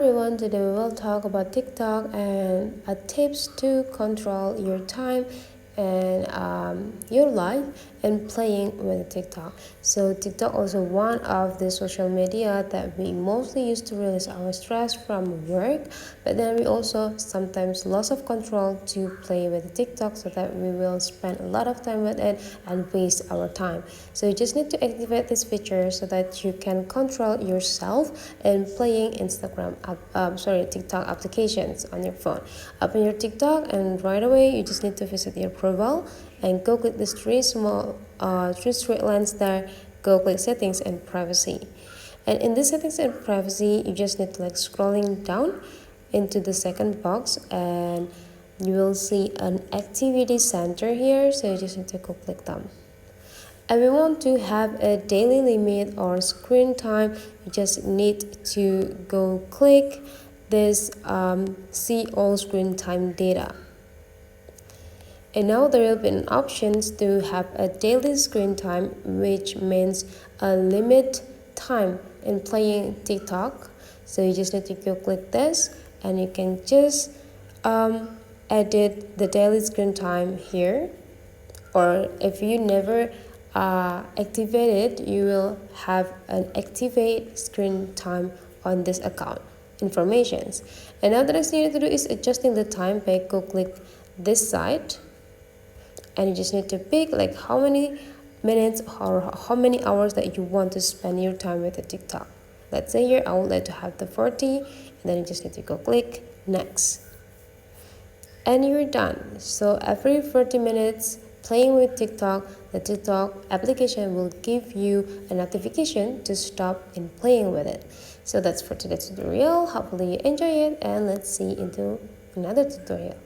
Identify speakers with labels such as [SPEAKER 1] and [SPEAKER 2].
[SPEAKER 1] everyone, today we will talk about TikTok and tips to control your time and your life and playing with TikTok. So TikTok also one of the social media that we mostly use to release our stress from work, but then we also sometimes loss of control to play with TikTok so that we will spend a lot of time with it and waste our time. So you just need to activate this feature so that you can control yourself and playing TikTok applications on your phone. Open your TikTok and right away you just need to visit your profile and go click this three straight lines there. Go click settings and privacy. And in the settings and privacy, you just need to scrolling down into the second box and you will see an activity center here. So you just need to go click them. And we want to have a daily limit or screen time. You just need to go click this see all screen time data. And now there will be an options to have a daily screen time, which means a limit time in playing TikTok. So you just need to go click this and you can just edit the daily screen time here. Or if you never activate it, you will have an activate screen time on this account informations. And now the next thing you need to do is adjusting the time by go click this side. And you just need to pick how many minutes or how many hours that you want to spend your time with the TikTok. Let's say here I would like to have the 40, and then you just need to go click next. And you're done. So every 40 minutes playing with TikTok, the TikTok application will give you a notification to stop in playing with it. So that's for today's tutorial. Hopefully you enjoy it, and let's see into another tutorial.